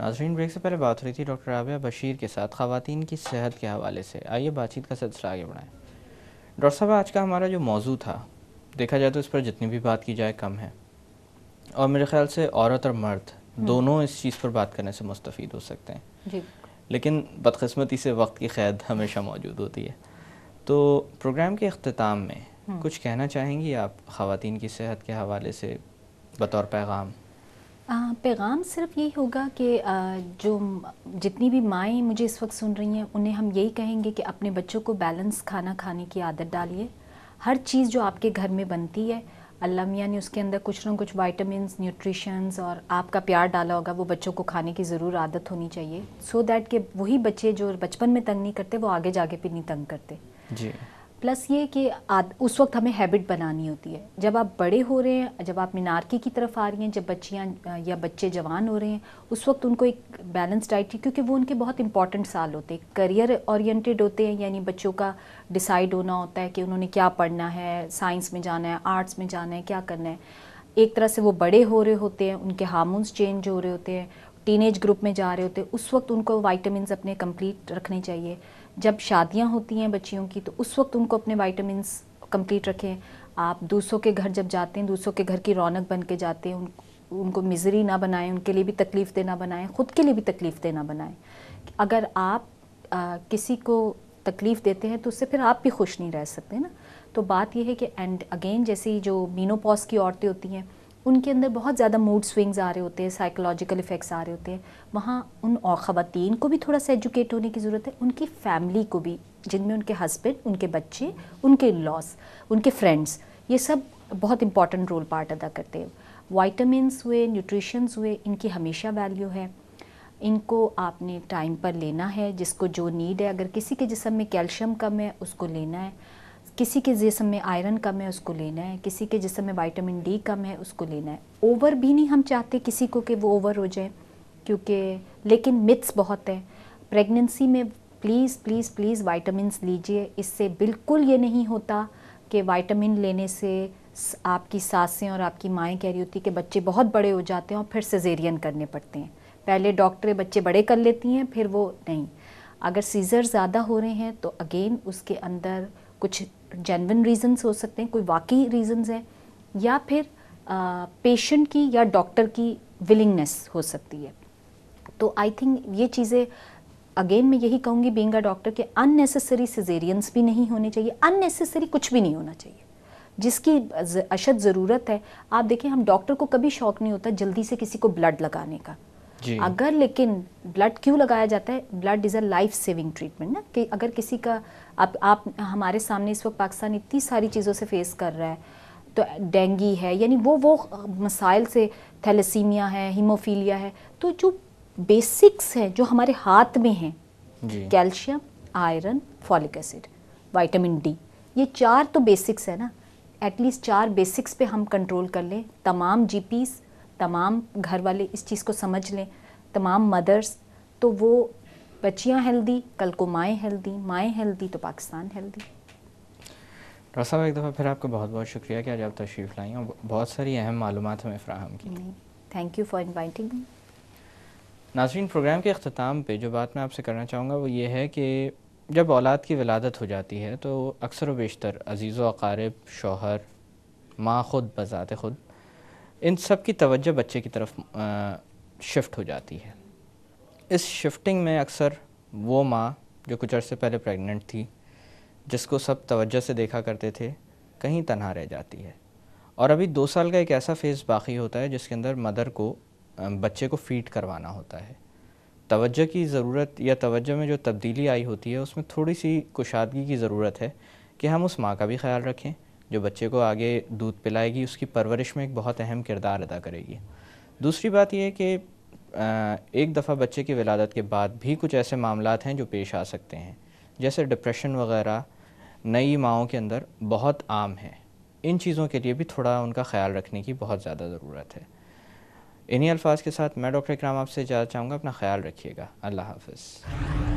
ناظرین، بریک سے پہلے بات ہو رہی تھی ڈاکٹر رابعہ بشیر کے ساتھ خواتین کی صحت کے حوالے سے. آئیے بات چیت کا سلسلہ آگے بڑھائیں. ڈاکٹر صاحب، آج کا ہمارا جو موضوع تھا، دیکھا جائے تو اس پر جتنی بھی بات کی جائے کم ہے، اور میرے خیال سے عورت اور مرد دونوں اس چیز پر بات کرنے سے مستفید ہو سکتے ہیں جی. لیکن بدقسمتی سے وقت کی قید ہمیشہ موجود ہوتی ہے. تو پروگرام کے اختتام میں کچھ کہنا چاہیں گی آپ خواتین کی صحت کے حوالے سے بطور پیغام؟ پیغام صرف یہی ہوگا کہ جو جتنی بھی مائیں مجھے اس وقت سن رہی ہیں انہیں ہم یہی کہیں گے کہ اپنے بچوں کو بیلنس کھانا کھانے کی عادت ڈالیے. ہر چیز جو آپ کے گھر میں بنتی ہے، اللہ میاں نے اس کے اندر کچھ نہ کچھ وائٹامنس، نیوٹریشنز اور آپ کا پیار ڈالا ہوگا، وہ بچوں کو کھانے کی ضرور عادت ہونی چاہیے، سو دیٹ کہ وہی بچے جو بچپن میں تنگ نہیں کرتے وہ آگے جا کے پھر نہیں تنگ کرتے. جی. پلس یہ کہ اس وقت ہمیں ہیبٹ بنانی ہوتی ہے. جب آپ بڑے ہو رہے ہیں، جب آپ مینارکی کی طرف آ رہی ہیں، جب بچیاں یا بچے جوان ہو رہے ہیں، اس وقت ان کو ایک بیلنس ڈائٹ کی، کیونکہ وہ ان کے بہت امپورٹنٹ سال ہوتے ہیں، کریئر اورینٹیڈ ہوتے ہیں. یعنی بچوں کا ڈیسائیڈ ہونا ہوتا ہے کہ انہوں نے کیا پڑھنا ہے، سائنس میں جانا ہے، آرٹس میں جانا ہے، کیا کرنا ہے. ایک طرح سے وہ بڑے ہو رہے ہوتے ہیں، ان کے ہارمونز چینج ہو رہے ہوتے ہیں، ٹین ایج گروپ میں جا رہے ہوتے ہیں. اس وقت ان کو وائٹامنز اپنے کمپلیٹ رکھنے چاہیے. جب شادیاں ہوتی ہیں بچیوں کی تو اس وقت ان کو اپنے وائٹامنس کمپلیٹ رکھیں. آپ دوسروں کے گھر جب جاتے ہیں، دوسروں کے گھر کی رونق بن کے جاتے ہیں، ان کو مزری نہ بنائیں، ان کے لیے بھی تکلیف دہ نہ بنائیں، خود کے لیے بھی تکلیف دہ نہ بنائیں. اگر آپ کسی کو تکلیف دیتے ہیں تو اس سے پھر آپ بھی خوش نہیں رہ سکتے نا. تو بات یہ ہے کہ اینڈ اگین جیسی جو مینوپاز کی عورتیں ہوتی ہیں ان کے اندر بہت زیادہ موڈ سوئنگز آ رہے ہوتے ہیں، سائیکولوجیکل افیکٹس آ رہے ہوتے ہیں. وہاں ان خواتین کو بھی تھوڑا سا ایجوکیٹ ہونے کی ضرورت ہے، ان کی فیملی کو بھی، جن میں ان کے ہسبینڈ، ان کے بچے، ان کے لاس، ان کے فرینڈس، یہ سب بہت امپورٹنٹ رول پارٹ ادا کرتے ہیں. وائٹامنس ہوئے، نیوٹریشنز ہوئے، ان کی ہمیشہ ویلیو ہے. ان کو آپ نے ٹائم پر لینا ہے، جس کو جو نیڈ ہے. اگر کسی کے جسم میں کیلشیم کم ہے اس کو لینا ہے، کسی کے جسم میں آئرن کم ہے اس کو لینا ہے، کسی کے جسم میں وائٹامن ڈی کم ہے اس کو لینا ہے. اوور بھی نہیں ہم چاہتے کسی کو کہ وہ اوور ہو جائے، کیونکہ لیکن متس بہت ہے. پریگننسی میں پلیز پلیز پلیز وائٹامنس لیجئے. اس سے بالکل یہ نہیں ہوتا کہ وائٹامن لینے سے آپ کی ساسیں اور آپ کی مائیں کہہ رہی ہوتی کہ بچے بہت بڑے ہو جاتے ہیں اور پھر سیزیرین کرنے پڑتے ہیں. پہلے ڈاکٹر بچے بڑے کر لیتی ہیں پھر وہ نہیں. اگر سیزر زیادہ ہو رہے ہیں تو اگین اس کے اندر کچھ جینون ریزنز ہو سکتے ہیں، کوئی واقعی ریزنز ہیں، یا پھر پیشنٹ کی یا ڈاکٹر کی ولنگنس ہو سکتی ہے. تو آئی تھنک یہ چیزیں اگین میں یہی کہوں گی بینگ اے ڈاکٹر کہ ان نیسیسری سیزیرینس بھی نہیں ہونے چاہیے، ان نیسیسری کچھ بھی نہیں ہونا چاہیے. جس کی اشد ضرورت ہے، آپ دیکھیں ہم ڈاکٹر کو کبھی شوق نہیں ہوتا جلدی سے کسی کو بلڈ لگانے کا. جی. اگر لیکن بلڈ کیوں لگایا جاتا ہے؟ Blood is a life saving treatment نا. کہ اگر کسی کا آپ ہمارے سامنے اس وقت پاکستان اتنی ساری چیزوں سے فیس کر رہا ہے، تو ڈینگی ہے، یعنی وہ مسائل سے، تھیلیسیمیا ہے، ہیموفیلیا ہے، تو جو بیسکس ہیں جو ہمارے ہاتھ میں ہیں، جی. Calcium, iron, folic acid, vitamin D, یہ 4 تو بیسکس ہے نا. ایٹ لیسٹ 4 بیسکس پہ ہم کنٹرول کر لیں. تمام جی پیز، تمام گھر والے اس چیز کو سمجھ لیں، تمام مدرس، تو وہ بچیاں ہیلدی، کل کو مائیں ہیلدی، مائیں ہیلدی تو پاکستان ہیلدی. ڈاکٹر صاحب، ایک دفعہ پھر آپ کا بہت بہت شکریہ کہ آج آپ تشریف لائیں اور بہت ساری اہم معلومات ہمیں فراہم کی. Thank you for inviting me. ناظرین، پروگرام کے اختتام پہ جو بات میں آپ سے کرنا چاہوں گا وہ یہ ہے کہ جب اولاد کی ولادت ہو جاتی ہے تو اکثر و بیشتر عزیز و اقارب، شوہر، ماں خود بذات خود، ان سب کی توجہ بچے کی طرف شفٹ ہو جاتی ہے. اس شفٹنگ میں اکثر وہ ماں جو کچھ عرصے پہلے پریگننٹ تھی، جس کو سب توجہ سے دیکھا کرتے تھے، کہیں تنہا رہ جاتی ہے. اور ابھی 2 سال کا ایک ایسا فیز باقی ہوتا ہے جس کے اندر مدر کو بچے کو فیڈ کروانا ہوتا ہے. توجہ کی ضرورت یا توجہ میں جو تبدیلی آئی ہوتی ہے اس میں تھوڑی سی کشادگی کی ضرورت ہے کہ ہم اس ماں کا بھی خیال رکھیں جو بچے کو آگے دودھ پلائے گی، اس کی پرورش میں ایک بہت اہم کردار ادا کرے گی. دوسری بات یہ ہے کہ ایک دفعہ بچے کی ولادت کے بعد بھی کچھ ایسے معاملات ہیں جو پیش آ سکتے ہیں، جیسے ڈپریشن وغیرہ نئی ماؤں کے اندر بہت عام ہیں. ان چیزوں کے لیے بھی تھوڑا ان کا خیال رکھنے کی بہت زیادہ ضرورت ہے. انہی الفاظ کے ساتھ میں ڈاکٹر اکرام آپ سے اجازت چاہوں گا. اپنا خیال رکھیے گا. اللہ حافظ.